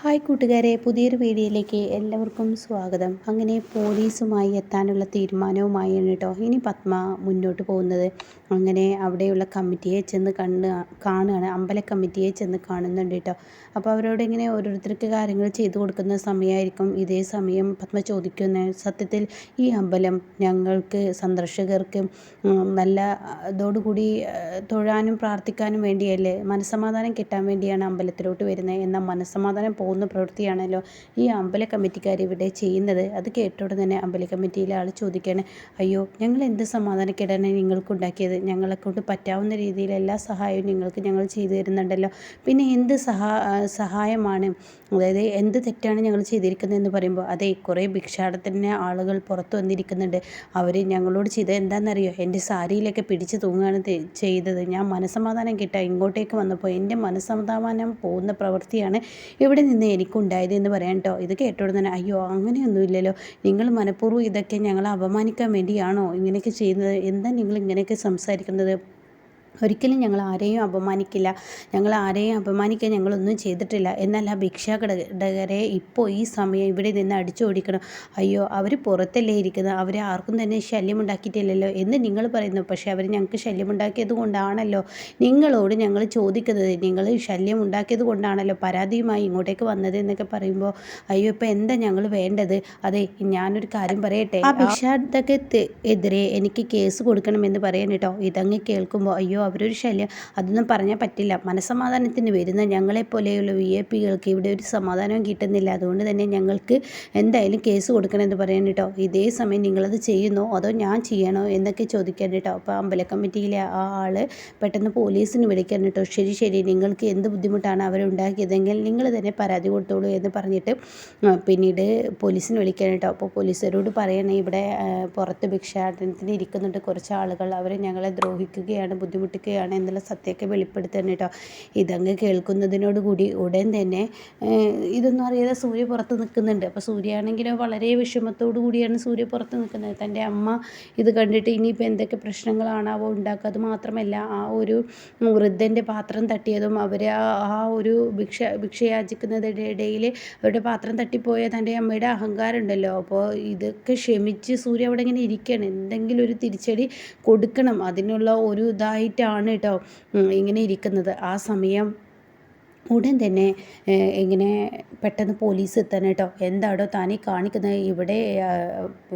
Hi കൂട്ടുകാരെ, പുതിയൊരു വീഡിയോയിലേക്ക് എല്ലാവർക്കും സ്വാഗതം. അങ്ങനെ പോലീസുമായി എത്താനുള്ള തീരുമാനവുമായാണ് കേട്ടോ ഇനി പത്മ മുന്നോട്ട് പോകുന്നത്. അങ്ങനെ അവിടെയുള്ള കമ്മിറ്റിയെ ചെന്ന് കാണുകയാണ്, അമ്പല കമ്മിറ്റിയെ ചെന്ന് കാണുന്നുണ്ട് കേട്ടോ. അപ്പോൾ അവരോട് ഇങ്ങനെ ഓരോരുത്തർക്ക് കാര്യങ്ങൾ ചെയ്തു കൊടുക്കുന്ന സമയമായിരിക്കും. ഇതേ സമയം പത്മ ചോദിക്കുന്നത്, സത്യത്തിൽ ഈ അമ്പലം ഞങ്ങൾക്ക് സന്ദർശകർക്ക് നല്ല ഇതോടുകൂടി തൊഴാനും പ്രാർത്ഥിക്കാനും വേണ്ടിയല്ലേ, മനസ്സമാധാനം കിട്ടാൻ വേണ്ടിയാണ് അമ്പലത്തിലോട്ട് വരുന്നത്. എന്നാൽ മനസ്സമാധാനം പോകുന്ന പ്രവൃത്തിയാണല്ലോ ഈ അമ്പല കമ്മിറ്റിക്കാർ ഇവിടെ ചെയ്യുന്നത്. അത് കേട്ടോടെ തന്നെ അമ്പല കമ്മിറ്റിയിലെ ആൾ ചോദിക്കുകയാണ്, അയ്യോ ഞങ്ങൾ എന്ത് സമാധാനക്കേടാണ് നിങ്ങൾക്കുണ്ടാക്കിയത്? ഞങ്ങളെക്കൊണ്ട് പറ്റാവുന്ന രീതിയിൽ എല്ലാ സഹായവും ഞങ്ങൾ ചെയ്തു തരുന്നുണ്ടല്ലോ. പിന്നെ എന്ത് സഹായമാണ്, അതായത് എന്ത് തെറ്റാണ് ഞങ്ങൾ ചെയ്തിരിക്കുന്നതെന്ന് പറയുമ്പോൾ, അതെ കുറേ ഭിക്ഷാടനത്തിന് ആളുകൾ പുറത്തു വന്നിരിക്കുന്നുണ്ട്. അവർ ഞങ്ങളോട് ചെയ്തത് എന്താണെന്നറിയോ? എൻ്റെ സാരിയിലൊക്കെ പിടിച്ച് തൂങ്ങുകയാണ് ചെയ്തത്. ഞാൻ മനസ്സമാധാനം കിട്ടാൻ ഇങ്ങോട്ടേക്ക് വന്നപ്പോൾ എൻ്റെ മനസ്സമാധാനം പോകുന്ന പ്രവൃത്തിയാണ് ഇവിടെ നിന്ന് എനിക്കുണ്ടായത് എന്ന് പറയാം കേട്ടോ. ഇത് കേട്ടോടെ തന്നെ, അയ്യോ അങ്ങനെയൊന്നുമില്ലല്ലോ, നിങ്ങൾ മനഃപൂർവ്വം ഇതൊക്കെ ഞങ്ങളെ അപമാനിക്കാൻ വേണ്ടിയാണോ ഇങ്ങനെയൊക്കെ ചെയ്യുന്നത്? എന്താ നിങ്ങൾ ഇങ്ങനെയൊക്കെ സംസാരിക്കുന്നത്? ഒരിക്കലും ഞങ്ങൾ ആരെയും അപമാനിക്കില്ല, ഞങ്ങൾ ആരെയും അപമാനിക്കാൻ ഞങ്ങളൊന്നും ചെയ്തിട്ടില്ല. എന്നാൽ ആ ഭിക്ഷാടകരെ ഇപ്പോൾ ഈ സമയം ഇവിടെ നിന്ന് അടിച്ചോടിക്കണം. അയ്യോ അവർ പുറത്തല്ലേ ഇരിക്കുന്നത്, അവരെ ആർക്കും തന്നെ ശല്യമുണ്ടാക്കിയിട്ടില്ലല്ലോ എന്ന് നിങ്ങൾ പറയുന്നു. പക്ഷേ അവർ ഞങ്ങൾക്ക് ശല്യമുണ്ടാക്കിയത് കൊണ്ടാണല്ലോ നിങ്ങളോട് ഞങ്ങൾ ചോദിക്കുന്നത്, നിങ്ങൾ ശല്യമുണ്ടാക്കിയത് കൊണ്ടാണല്ലോ പരാതിയുമായി ഇങ്ങോട്ടേക്ക് വന്നത് എന്നൊക്കെ പറയുമ്പോൾ, അയ്യോ ഇപ്പം എന്താ ഞങ്ങൾ വേണ്ടത്? അതെ ഞാനൊരു കാര്യം പറയട്ടെ, ആ ഭിക്ഷാടകർക്ക് എതിരെ എനിക്ക് കേസ് കൊടുക്കണമെന്ന് പറയാൻ കേട്ടോ. ഇതങ്ങ് കേൾക്കുമ്പോൾ, അയ്യോ അവരൊരു ശല്യം, അതൊന്നും പറഞ്ഞാൽ പറ്റില്ല. മനസ്സമാധാനത്തിന് വരുന്ന ഞങ്ങളെപ്പോലെയുള്ള VIP-കൾക്ക് ഇവിടെ ഒരു സമാധാനവും കിട്ടുന്നില്ല. അതുകൊണ്ട് തന്നെ ഞങ്ങൾക്ക് എന്തായാലും കേസ് കൊടുക്കണമെന്ന് പറയാൻ കേട്ടോ. ഇതേ സമയം നിങ്ങളത് ചെയ്യുന്നോ അതോ ഞാൻ ചെയ്യണോ എന്നൊക്കെ ചോദിക്കാൻ കേട്ടോ. അപ്പോൾ അമ്പല കമ്മിറ്റിയിലെ ആ ആൾ പെട്ടെന്ന് പോലീസിന് വിളിക്കാൻ കേട്ടോ. ശരി നിങ്ങൾക്ക് എന്ത് ബുദ്ധിമുട്ടാണ് അവരുണ്ടാക്കിയതെങ്കിൽ നിങ്ങൾ തന്നെ പരാതി കൊടുത്തോളൂ എന്ന് പറഞ്ഞിട്ട് പിന്നീട് പോലീസിന് വിളിക്കാൻ കേട്ടോ. അപ്പോൾ പോലീസുകാരോട് പറയണേ, ഇവിടെ പുറത്ത് ഭിക്ഷാടനത്തിന് ഇരിക്കുന്നുണ്ട് കുറച്ച് ആളുകൾ, അവർ ഞങ്ങളെ ദ്രോഹിക്കുകയാണ്, ബുദ്ധിമുട്ടിക്കുകയാണ് എന്നുള്ള സത്യമൊക്കെ വെളിപ്പെടുത്താൻ കേട്ടോ. ഇതങ്ങ് കേൾക്കുന്നതിനോടുകൂടി ഉടൻ തന്നെ ഇതൊന്നും അറിയാതെ സൂര്യ പുറത്ത് നിൽക്കുന്നുണ്ട്. അപ്പോൾ സൂര്യയാണെങ്കിലോ വളരെ വിഷമത്തോടു കൂടിയാണ് സൂര്യ പുറത്ത് നിൽക്കുന്നത്. തൻ്റെ അമ്മ ഇത് കണ്ടിട്ട് ഇനിയിപ്പോൾ എന്തൊക്കെ പ്രശ്നങ്ങളാണാവോ ഉണ്ടാക്കുക. അത് മാത്രമല്ല ആ ഒരു വൃദ്ധൻ്റെ പാത്രം തട്ടിയതും അവർ ആ ഒരു ഭിക്ഷ യാചിക്കുന്നതിൻ്റെ ഇടയിൽ അവരുടെ പാത്രം തട്ടിപ്പോയ തൻ്റെ അമ്മയുടെ അഹങ്കാരം ഉണ്ടല്ലോ. അപ്പോൾ ഇതൊക്കെ ക്ഷമിച്ച് സൂര്യ അവിടെ ഇങ്ങനെ ഇരിക്കുകയാണ്. എന്തെങ്കിലും ഒരു തിരിച്ചടി കൊടുക്കണം, അതിനുള്ള ഒരു ഇതായിട്ടാണ് കേട്ടോ ഇങ്ങനെ ഇരിക്കുന്നത്. ആ സമയം ഉടൻ തന്നെ ഇങ്ങനെ പെട്ടെന്ന് പോലീസ് എത്താൻ കേട്ടോ. എന്താടോ താനീ കാണിക്കുന്നത്? ഇവിടെ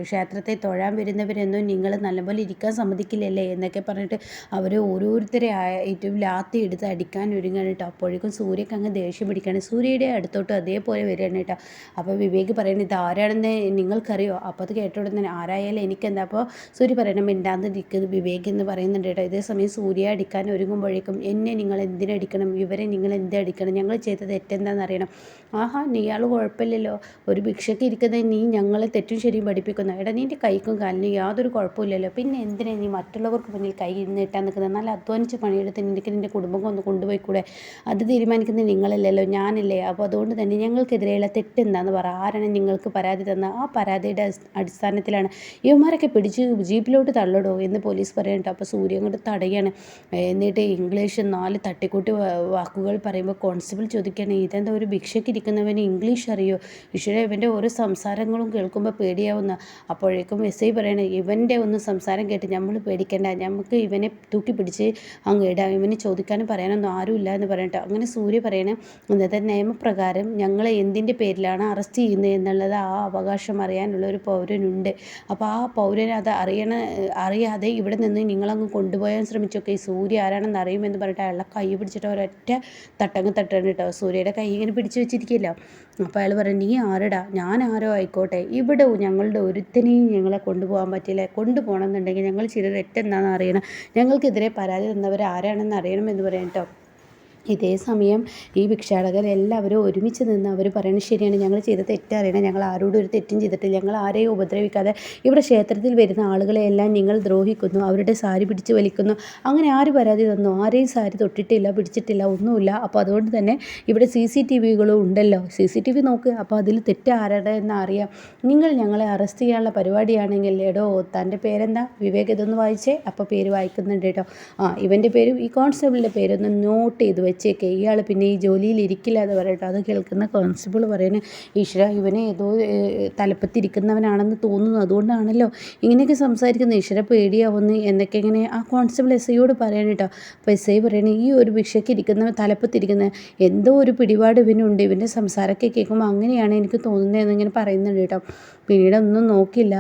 ക്ഷേത്രത്തെ തൊഴാൻ വരുന്നവരൊന്നും നിങ്ങൾ നല്ലപോലെ ഇരിക്കാൻ സമ്മതിക്കില്ലല്ലേ എന്നൊക്കെ പറഞ്ഞിട്ട് അവർ ഓരോരുത്തരെ ഏറ്റവും ലാത്തി എടുത്ത് അടിക്കാൻ ഒരുങ്ങാണ് കേട്ടോ. അപ്പോഴേക്കും സൂര്യക്ക് അങ്ങ് ദേഷ്യം പിടിക്കുകയാണ്. സൂര്യയുടെ അടുത്തോട്ട് അതേപോലെ വരികയാണ് കേട്ടോ. അപ്പോൾ വിവേക് പറയുന്നത്, ഇത് ആരാണെന്ന് നിങ്ങൾക്കറിയോ? അപ്പോൾ അത് കേട്ടോടെ തന്നെ, ആരായാലും എനിക്കെന്താ? അപ്പോൾ സൂര്യ പറയണം, മിണ്ടാന്ന് ഇരിക്കുന്നത് വിവേക് എന്ന് പറയുന്നുണ്ട് കേട്ടോ. ഇതേ സമയം സൂര്യ അടിക്കാൻ ഒരുങ്ങുമ്പോഴേക്കും, എന്നെ നിങ്ങൾ എന്തിനടിക്കണം, ഇവരെ നിങ്ങൾ എന്തടിക്കണം, ഞങ്ങൾ ചെയ്ത തെറ്റെന്താണെന്ന് അറിയണം. ആഹാ ഇയാൾ കുഴപ്പമില്ലല്ലോ, ഒരു ഭിക്ഷയ്ക്ക് ഇരിക്കുന്നത് നീ ഞങ്ങളെ തെറ്റും ശരിയും പഠിപ്പിക്കുന്നു. എടാ നിൻ്റെ കൈക്കും കാലിനും യാതൊരു കുഴപ്പമില്ലല്ലോ, പിന്നെ എന്തിനാണ് നീ മറ്റുള്ളവർക്ക് മുന്നിൽ കൈ നീട്ടാൻ നിൽക്കുന്നത്? നല്ല അധ്വാനിച്ച് പണിയെടുത്ത് നിൻ്റെ കുടുംബം ഒന്ന് കൊണ്ടുപോയിക്കൂടെ? അത് തീരുമാനിക്കുന്നത് നിങ്ങളല്ലല്ലോ, ഞാനല്ലേ. അപ്പോൾ അതുകൊണ്ട് തന്നെ ഞങ്ങൾക്കെതിരെയുള്ള തെറ്റെന്താണെന്ന് പറ. ആരാണ് നിങ്ങൾക്ക് പരാതി തന്ന? ആ പരാതിയുടെ അടിസ്ഥാനത്തിലാണ് ഇവന്മാരൊക്കെ പിടിച്ച് ജീപ്പിലോട്ട് തള്ളടോ എന്ന് പോലീസ് പറയട്ടോ. അപ്പോൾ സൂര്യ അങ്ങോട്ട് തടയാണ്. എന്നിട്ട് ഇംഗ്ലീഷ് 4 തട്ടിക്കൂട്ടി വാക്കുകൾ പറയുമ്പോൾ കോൺസ്റ്റബിൾ ചോദിക്കുകയാണ്, ഇതെന്താ ഒരു ഭിക്ഷയ്ക്ക് ഇരിക്കുന്നവന് ഇംഗ്ലീഷ് അറിയോ? ഈശ്വര, ഇവൻ്റെ ഓരോ സംസാരങ്ങളും കേൾക്കുമ്പോൾ പേടിയാവുന്ന. അപ്പോഴേക്കും SI പറയണേ, ഇവൻ്റെ ഒന്ന് സംസാരം കേട്ട് നമ്മൾ പേടിക്കേണ്ട, നമുക്ക് ഇവനെ തൂക്കി പിടിച്ച് അങ്ങ് ഇടാം, ഇവന് ചോദിക്കാനും പറയാനൊന്നും ആരുമില്ല എന്ന് പറയട്ടോ. അങ്ങനെ സൂര്യ പറയണേ, ഇന്നത്തെ നിയമപ്രകാരം ഞങ്ങളെ എന്തിൻ്റെ പേരിലാണ് അറസ്റ്റ് ചെയ്യുന്നത് എന്നുള്ളത് ആ അവകാശം അറിയാനുള്ള ഒരു പൗരനുണ്ട്. അപ്പോൾ ആ പൗരൻ അത് അറിയാതെ ഇവിടെ നിന്ന് നിങ്ങളങ്ങ് കൊണ്ടുപോകാൻ ശ്രമിച്ചൊക്കെ ഈ സൂര്യ ആരാണെന്ന് അറിയുമെന്ന് പറഞ്ഞിട്ട് അയാളെ കൈ പിടിച്ചിട്ട് ഒരൊറ്റ തട്ടങ്ങ് തട്ടാണ് കേട്ടോ. സൂര്യയുടെ കൈ ഇങ്ങനെ പിടിച്ച് വെച്ചിരിക്കില്ല. അപ്പോൾ അയാൾ പറയും, നീ ആരടാ? ഞാൻ ആരോ ആയിക്കോട്ടെ, ഇവിടെ ഞങ്ങളുടെ ഒരുത്തനെയും ഞങ്ങളെ കൊണ്ടുപോകാൻ പറ്റില്ല. കൊണ്ടുപോകണം എന്നുണ്ടെങ്കിൽ ഞങ്ങൾ ചെയ്ത തെറ്റെന്താണെന്ന് അറിയണം, ഞങ്ങൾക്കെതിരെ പരാതി തന്നവർ ആരാണെന്ന് അറിയണം എന്ന് പറയാം കേട്ടോ. ഇതേ സമയം ഈ ഭിക്ഷാടകരെല്ലാവരും ഒരുമിച്ച് നിന്ന് അവർ പറയുന്നത് ശരിയാണ്, ഞങ്ങൾ ചെയ്ത തെറ്ററിയണം, ഞങ്ങൾ ആരോടും ഒരു തെറ്റും ചെയ്തിട്ടില്ല, ഞങ്ങൾ ആരെയും ഉപദ്രവിക്കാതെ ഇവിടെ ക്ഷേത്രത്തിൽ വരുന്ന ആളുകളെയെല്ലാം നിങ്ങൾ ദ്രോഹിക്കുന്നു, അവരുടെ സാരി പിടിച്ച് വലിക്കുന്നു. അങ്ങനെ ആര് പരാതി തന്നു? ആരെയും സാരി തൊട്ടിട്ടില്ല, പിടിച്ചിട്ടില്ല, ഒന്നുമില്ല. അപ്പോൾ അതുകൊണ്ട് തന്നെ ഇവിടെ CCTVകളും ഉണ്ടല്ലോ, CCTV നോക്ക്, അപ്പോൾ അതിൽ തെറ്റ് ആരുടെ എന്ന് അറിയാം. നിങ്ങൾ ഞങ്ങളെ അറസ്റ്റ് ചെയ്യാനുള്ള പരിപാടിയാണെങ്കിൽ, എടോ തൻ്റെ പേരെന്താ? വിവേക്, ഇതൊന്ന് വായിച്ചേ. അപ്പോൾ പേര് വായിക്കുന്നുണ്ട് കേട്ടോ. ഇവൻ്റെ പേരും ഈ കോൺസ്റ്റബിളിൻ്റെ പേരൊന്ന് നോട്ട് ചെയ്ത് വെച്ചേക്കെ, ഇയാൾ പിന്നെ ഈ ജോലിയിൽ ഇരിക്കില്ല എന്ന് പറയട്ടെ. അത് കേൾക്കുന്ന കോൺസ്റ്റബിൾ പറയുന്നത്, ഈശ്വര ഇവനെ ഏതോ തലപ്പത്തിരിക്കുന്നവനാണെന്ന് തോന്നുന്നു, അതുകൊണ്ടാണല്ലോ ഇങ്ങനെയൊക്കെ സംസാരിക്കുന്നത്, ഈശ്വര പേടിയാവുന്നു എന്നൊക്കെ ഇങ്ങനെ ആ കോൺസ്റ്റബിൾ എസ് ഐയോട് പറയണം കേട്ടോ. അപ്പോൾ എസ് ഐ പറയണേ, ഈ ഒരു ഭിക്ഷയ്ക്ക് ഇരിക്കുന്ന തലപ്പത്തിരിക്കുന്ന എന്തോ ഒരു പിടിപാട് ഇവനുണ്ട്, ഇവൻ്റെ സംസാരമൊക്കെ കേൾക്കുമ്പോൾ അങ്ങനെയാണ് എനിക്ക് തോന്നുന്നതെന്ന് ഇങ്ങനെ പറയുന്നുണ്ട് കേട്ടോ. പിന്നീട് ഒന്നും നോക്കില്ല,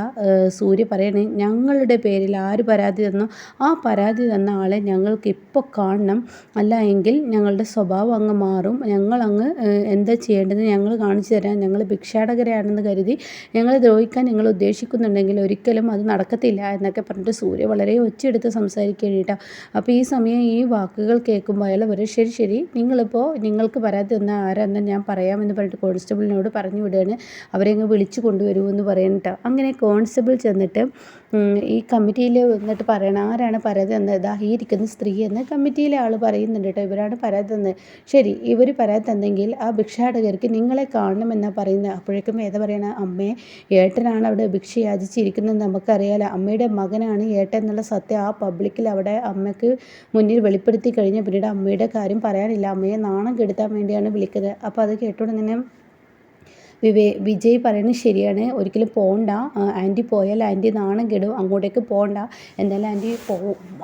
സൂര്യ പറയണേ, ഞങ്ങളുടെ പേരിൽ ആര് പരാതി തന്നോ ആ പരാതി തന്ന ആളെ ഞങ്ങൾക്ക് ഇപ്പോൾ കാണണം, അല്ല എങ്കിൽ ഞങ്ങളുടെ സ്വഭാവം അങ്ങ് മാറും, ഞങ്ങളങ്ങ് എന്താ ചെയ്യേണ്ടത് ഞങ്ങൾ കാണിച്ചു തരാം, ഞങ്ങൾ ഭിക്ഷാടകരാണെന്ന് കരുതി ഞങ്ങളെ ദ്രോഹിക്കാൻ നിങ്ങൾ ഉദ്ദേശിക്കുന്നുണ്ടെങ്കിൽ ഒരിക്കലും അത് നടക്കത്തില്ല എന്നൊക്കെ പറഞ്ഞിട്ട് സൂര്യ വളരെ ഒച്ചയെടുത്ത് സംസാരിക്കുകയാണ് കേട്ടോ. അപ്പോൾ ഈ സമയം ഈ വാക്കുകൾ കേൾക്കുമ്പോൾ അയാൾ പറയും, ശരി ശരി, നിങ്ങളിപ്പോൾ നിങ്ങൾക്ക് പരാതി തന്ന ആരാന്ന് ഞാൻ പറയാമെന്ന് പറഞ്ഞിട്ട് കോൺസ്റ്റബിളിനോട് പറഞ്ഞു വിടുകയാണ്, അവരെ അങ്ങ് വിളിച്ചു കൊണ്ടുവരുമെന്ന് പറയണം കേട്ടോ. അങ്ങനെ കോൺസ്റ്റബിൾ ചെന്നിട്ട് ഈ കമ്മിറ്റിയിൽ വന്നിട്ട് പറയണം, ആരാണ് പരാതി തന്നത്, ഇതാ ഈ ഇരിക്കുന്ന സ്ത്രീ എന്ന് കമ്മിറ്റിയിലെ ആൾ പറയുന്നുണ്ട് കേട്ടോ, ഇവരാണ് പരാതി തന്നത്. ശരി, ഇവർ പരാതി തന്നെങ്കിൽ ആ ഭിക്ഷാടകർക്ക് നിങ്ങളെ കാണണമെന്നാണ് പറയുന്നത്. അപ്പോഴേക്കും ഏതാ പറയണ, അമ്മയെ ഏട്ടനാണ് അവിടെ ഭിക്ഷ യാചിച്ചിരിക്കുന്നത് നമുക്കറിയാലോ, അമ്മയുടെ മകനാണ് ഏട്ടൻ എന്നുള്ള സത്യം ആ പബ്ലിക്കിൽ അവിടെ അമ്മയ്ക്ക് മുന്നിൽ വെളിപ്പെടുത്തി കഴിഞ്ഞാൽ പിന്നീട് അമ്മയുടെ കാര്യം പറയാനില്ല, അമ്മയെ നാണം കെടുത്താൻ വേണ്ടിയാണ് വിളിക്കുന്നത്. അപ്പോൾ അത് കേട്ടോണ്ട് തന്നെ വിജയ് പറയുന്നത് ശരിയാണ്, ഒരിക്കലും പോകണ്ട, ആൻറ്റി പോയാൽ ആൻറ്റി നാണം കെടും, അങ്ങോട്ടേക്ക് പോകണ്ട, എന്തായാലും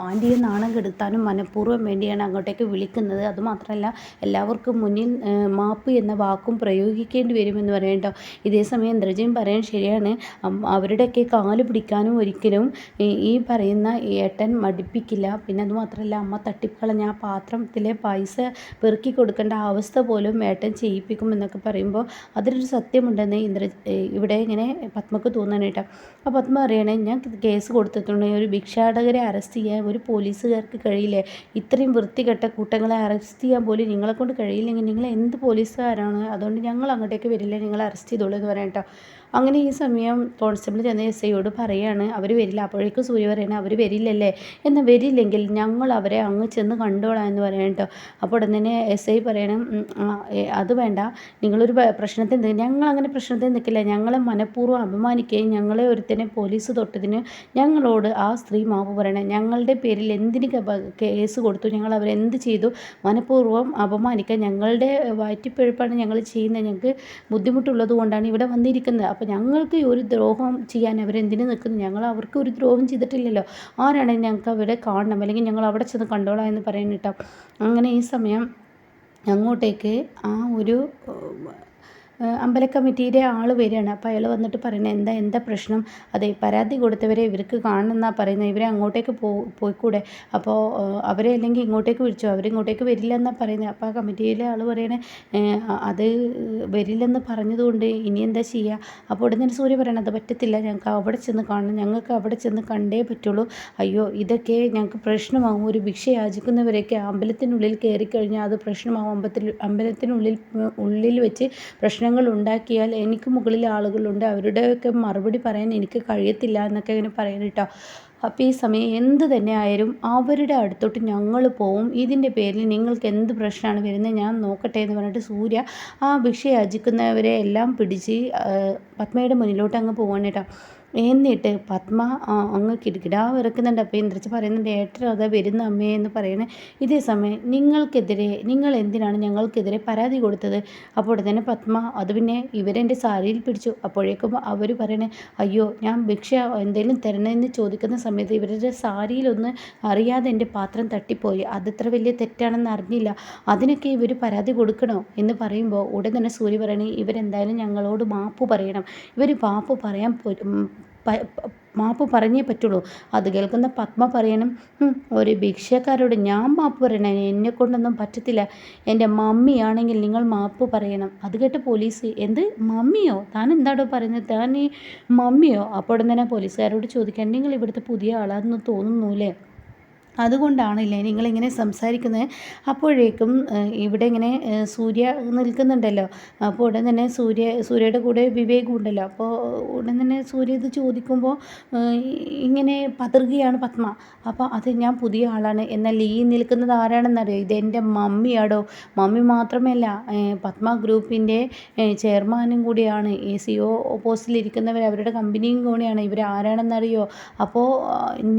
ആൻറ്റിയെ നാണം കെടുത്താനും മനഃപൂർവ്വം വേണ്ടിയാണ് അങ്ങോട്ടേക്ക് വിളിക്കുന്നത്, അതുമാത്രമല്ല എല്ലാവർക്കും മുന്നിൽ മാപ്പ് എന്ന വാക്കും പ്രയോഗിക്കേണ്ടി വരുമെന്ന് പറയട്ടോ. ഇതേ സമയം ഇന്ദ്രജയും പറയാൻ ശരിയാണ്, അവരുടെയൊക്കെ കാല് പിടിക്കാനും ഒരിക്കലും ഈ പറയുന്ന ഏട്ടൻ മടിപ്പിക്കില്ല, പിന്നെ അതുമാത്രമല്ല അമ്മ തട്ടിക്കളഞ്ഞ ആ പാത്രത്തിലെ പൈസ പെറുക്കി കൊടുക്കേണ്ട അവസ്ഥ പോലും ഏട്ടൻ ചെയ്യിപ്പിക്കുമെന്നൊക്കെ പറയുമ്പോൾ അതിലൊരു സത്യമുണ്ടെന്ന് ഇവിടെ ഇങ്ങനെ പത്മക്ക് തോന്നണം കേട്ടോ. അപ്പോൾ പത്മ പറയണേ, ഞാൻ കേസ് കൊടുത്തിട്ടുണ്ടെങ്കിൽ ഒരു ഭിക്ഷാടകരെ അറസ്റ്റ് ചെയ്യാൻ ഒരു പോലീസുകാർക്ക് കഴിയില്ലേ, ഇത്രയും വൃത്തികെട്ട കൂട്ടങ്ങളെ അറസ്റ്റ് ചെയ്യാൻ പോലും നിങ്ങളെ കൊണ്ട് കഴിയില്ലെങ്കിൽ നിങ്ങൾ എന്ത് പോലീസുകാരാണ്, അതുകൊണ്ട് ഞങ്ങൾ അങ്ങോട്ടേക്ക് വരില്ല, നിങ്ങൾ അറസ്റ്റ് ചെയ്തോളൂ എന്ന് പറയാം കേട്ടോ. അങ്ങനെ ഈ സമയം കോൺസ്റ്റബിൾ ചെന്ന് എസ് ഐയോട് പറയാണ് അവർ വരില്ല. അപ്പോഴേക്കും സൂര്യ പറയണേ, അവർ വരില്ലല്ലേ, എന്നാൽ വരില്ലെങ്കിൽ ഞങ്ങൾ അവരെ അങ്ങ് ചെന്ന് കണ്ടോളാം എന്ന് പറയാം കേട്ടോ. അപ്പോൾ ഉടൻ തന്നെ എസ് ഐ പറയണം, അത് വേണ്ട, നിങ്ങളൊരു പ്രശ്നത്തിൽ ഞങ്ങൾ അങ്ങനെ പ്രശ്നത്തിൽ നിൽക്കില്ല, ഞങ്ങളെ മനഃപൂർവ്വം അപമാനിക്കുകയും ഞങ്ങളെ ഒരുത്തനെ പോലീസ് തൊട്ടതിന് ഞങ്ങളോട് ആ സ്ത്രീ മാപ്പ് പറയണേ, ഞങ്ങളുടെ പേരിൽ എന്തിന് കേസ് കൊടുത്തു, ഞങ്ങൾ അവരെന്ത് ചെയ്തു, മനഃപൂർവ്വം അപമാനിക്കാൻ ഞങ്ങളുടെ വയറ്റിപ്പിഴപ്പാണ് ഞങ്ങൾ ചെയ്യുന്നത്, ഞങ്ങൾക്ക് ബുദ്ധിമുട്ടുള്ളത് കൊണ്ടാണ് ഇവിടെ വന്നിരിക്കുന്നത്, അപ്പോൾ ഞങ്ങൾക്ക് ഒരു ദ്രോഹം ചെയ്യാൻ അവരെന്തിനു നിൽക്കുന്നു, ഞങ്ങൾ അവർക്ക് ഒരു ദ്രോഹം ചെയ്തിട്ടില്ലല്ലോ, ആരാണെങ്കിൽ ഞങ്ങൾക്ക് അവരെ കാണണം, അല്ലെങ്കിൽ ഞങ്ങൾ അവിടെ ചെന്ന് കണ്ടോളാം എന്ന് പറയുന്നിട്ടോ. അങ്ങനെ ഈ സമയം അങ്ങോട്ടേക്ക് ആ ഒരു അമ്പല കമ്മിറ്റിയുടെ ആൾ വരികയാണ്. അപ്പോൾ അയാൾ വന്നിട്ട് പറയണേ, എന്താ പ്രശ്നം, അതെ പരാതി കൊടുത്തവരെ ഇവർക്ക് കാണണമെന്നാണ് പറയുന്നത്, ഇവരെ അങ്ങോട്ടേക്ക് പോയിക്കൂടെ, അപ്പോൾ അവരെ അല്ലെങ്കിൽ ഇങ്ങോട്ടേക്ക് വിളിച്ചോ, അവരിങ്ങോട്ടേക്ക് വരില്ല എന്നാണ് പറയുന്നത്. അപ്പോൾ ആ കമ്മിറ്റിയിലെ ആൾ പറയണേ, അത് വരില്ലെന്ന് പറഞ്ഞതുകൊണ്ട് ഇനി എന്താ ചെയ്യുക. അപ്പോൾ ഉടനെ സൂര്യ പറയണം, അത് പറ്റത്തില്ല, ഞങ്ങൾക്ക് അവിടെ ചെന്ന് കാണണം, ഞങ്ങൾക്ക് അവിടെ ചെന്ന് കണ്ടേ പറ്റുള്ളൂ, അയ്യോ ഇതൊക്കെ ഞങ്ങൾക്ക് പ്രശ്നമാകും, ഒരു ഭിക്ഷ യാചിക്കുന്നവരൊക്കെ അമ്പലത്തിനുള്ളിൽ കയറിക്കഴിഞ്ഞാൽ അത് പ്രശ്നമാകും, അമ്പലത്തിനുള്ളിൽ വെച്ച് പ്രശ്നങ്ങൾ ഉണ്ടാക്കിയാൽ എനിക്ക് മുകളിൽ ആളുകളുണ്ട്, അവരുടെയൊക്കെ മറുപടി പറയാൻ എനിക്ക് കഴിയത്തില്ല എന്നൊക്കെ ഇങ്ങനെ പറയുന്നത് കേട്ടോ. അപ്പോൾ ഈ സമയം എന്ത് തന്നെ ആയാലും അവരുടെ അടുത്തോട്ട് ഞങ്ങൾ പോവും, ഇതിൻ്റെ പേരിൽ നിങ്ങൾക്ക് എന്ത് പ്രശ്നമാണ് വരുന്നത് ഞാൻ നോക്കട്ടെ എന്ന് പറഞ്ഞിട്ട് സൂര്യ ആ ഭിക്ഷ യാചിക്കുന്നവരെ എല്ലാം പിടിച്ച് പത്മയുടെ മുന്നിലോട്ട് അങ്ങ് പോവാണ് കേട്ടോ. എന്നിട്ട് പത്മ അങ്ങ് കിടുകിടാവ് ഇറക്കുന്നുണ്ട്. അപ്പോൾ ഇന്ദ്രജ് പറയുന്നുണ്ട്, ഏട്ടൻ അതാ വരുന്ന അമ്മയെ എന്ന് പറയണേ. ഇതേ സമയം നിങ്ങൾ എന്തിനാണ് ഞങ്ങൾക്കെതിരെ പരാതി കൊടുത്തത്. അപ്പോൾ ഉടനെ പത്മ, അത് പിന്നെ ഇവരെൻ്റെ സാരിയിൽ പിടിച്ചു, അപ്പോഴേക്കും അവർ പറയണേ, അയ്യോ ഞാൻ ഭിക്ഷ എന്തെങ്കിലും തരണമെന്ന് ചോദിക്കുന്ന സമയത്ത് ഇവരുടെ സാരിയിലൊന്ന് അറിയാതെ എൻ്റെ പാത്രം തട്ടിപ്പോയി, അതിത്ര വലിയ തെറ്റാണെന്ന് അറിഞ്ഞില്ല, അതിനൊക്കെ ഇവർ പരാതി കൊടുക്കണോ എന്ന് പറയുമ്പോൾ ഉടൻ തന്നെ സൂര്യ പറയണേ, ഇവരെന്തായാലും ഞങ്ങളോട് മാപ്പ് പറയണം, ഇവർ മാപ്പ് പറഞ്ഞേ പറ്റുള്ളൂ. അത് കേൾക്കുന്ന പത്മ പറയണം, ഒരു ഭിക്ഷക്കാരോട് ഞാൻ മാപ്പ് പറയണം, എന്നെക്കൊണ്ടൊന്നും പറ്റത്തില്ല, എൻ്റെ മമ്മിയാണെങ്കിൽ നിങ്ങൾ മാപ്പ് പറയണം. അത് കേട്ട് പോലീസ്, എന്ത് മമ്മിയോ, താൻ എന്താണോ പറയുന്നത്, താൻ ഈ മമ്മിയോ. അപ്പോൾ ഉടൻ തന്നെ പോലീസുകാരോട് ചോദിക്കാൻ, നിങ്ങൾ ഇവിടുത്തെ പുതിയ ആളാണെന്ന് തോന്നുന്നൂല്ലേ, അതുകൊണ്ടാണില്ലേ നിങ്ങളിങ്ങനെ സംസാരിക്കുന്നത്. അപ്പോഴേക്കും ഇവിടെ ഇങ്ങനെ സൂര്യ നിൽക്കുന്നുണ്ടല്ലോ, അപ്പോൾ ഉടൻ തന്നെ സൂര്യയുടെ കൂടെ വിവേകും ഉണ്ടല്ലോ. അപ്പോൾ ഉടൻ തന്നെ സൂര്യ ഇത് ചോദിക്കുമ്പോൾ ഇങ്ങനെ പതറുകയാണ് പത്മ. അപ്പോൾ അത് ഞാൻ പുതിയ ആളാണ്, എന്നാൽ ഈ നിൽക്കുന്നത് ആരാണെന്നറിയോ, ഇതെൻ്റെ മമ്മിയാടോ, മമ്മി മാത്രമല്ല പത്മ ഗ്രൂപ്പിൻ്റെ ചെയർമാനും കൂടിയാണ്, ഈ CEO പോസ്റ്റിലിരിക്കുന്നവർ അവരുടെ കമ്പനിയും കൂടിയാണ്, ഇവർ ആരാണെന്നറിയോ. അപ്പോൾ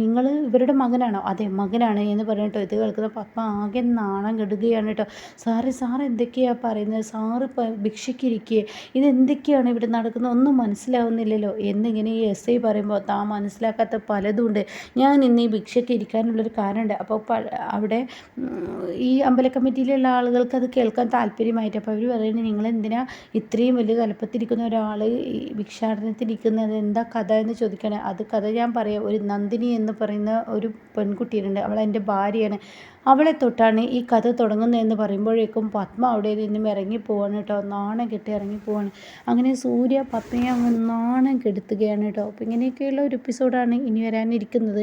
നിങ്ങൾ ഇവരുടെ മകനാണോ, അതെ മകനാണ് എന്ന് പറഞ്ഞിട്ടോ ഇത് കേൾക്കുന്ന പത്മ ആകെ നാണം കെടുകയാണ് കേട്ടോ. സാറ് എന്തൊക്കെയാണ് പറയുന്നത്, സാറ് ഭിക്ഷയ്ക്കിരിക്കുക, ഇതെന്തൊക്കെയാണ് ഇവിടെ നടക്കുന്നത്, ഒന്നും മനസ്സിലാവുന്നില്ലല്ലോ എന്നിങ്ങനെ ഈ എസ് ഐ പറയുമ്പോൾ താൻ മനസ്സിലാക്കാത്ത പലതും ഉണ്ട്. ഞാൻ ഇന്ന് ഈ ഭിക്ഷയ്ക്ക് ഇരിക്കാനുള്ളൊരു കാരണമുണ്ട്. അപ്പോൾ അവിടെ ഈ അമ്പല കമ്മിറ്റിയിലുള്ള ആളുകൾക്ക് അത് കേൾക്കാൻ താല്പര്യമായിട്ട് അപ്പോൾ അവർ പറയുന്നത് നിങ്ങളെന്തിനാ ഇത്രയും വലിയ തലപ്പത്തിരിക്കുന്ന ഒരാൾ ഈ ഭിക്ഷാടനത്തിരിക്കുന്നത്, എന്താ കഥ എന്ന് ചോദിക്കണേ. അത് കഥ ഞാൻ പറയാം. ഒരു നന്ദിനി എന്ന് പറയുന്ന ഒരു പെൺകുട്ടിയുണ്ട്, അവൾ എൻ്റെ ഭാര്യയാണ്, അവളെ തൊട്ടാണ് ഈ കഥ തുടങ്ങുന്നതെന്ന് പറയുമ്പോഴേക്കും പത്മ അവിടെ നിന്നും ഇറങ്ങിപ്പോവാണ് കേട്ടോ. നാണം കെട്ടി ഇറങ്ങിപ്പോവാണ്. അങ്ങനെ സൂര്യ പത്മയെ അങ്ങ് നാണം കെടുത്തുകയാണ് കേട്ടോ. അപ്പോൾ ഇങ്ങനെയൊക്കെയുള്ള ഒരു എപ്പിസോഡാണ് ഇനി വരാനിരിക്കുന്നത്.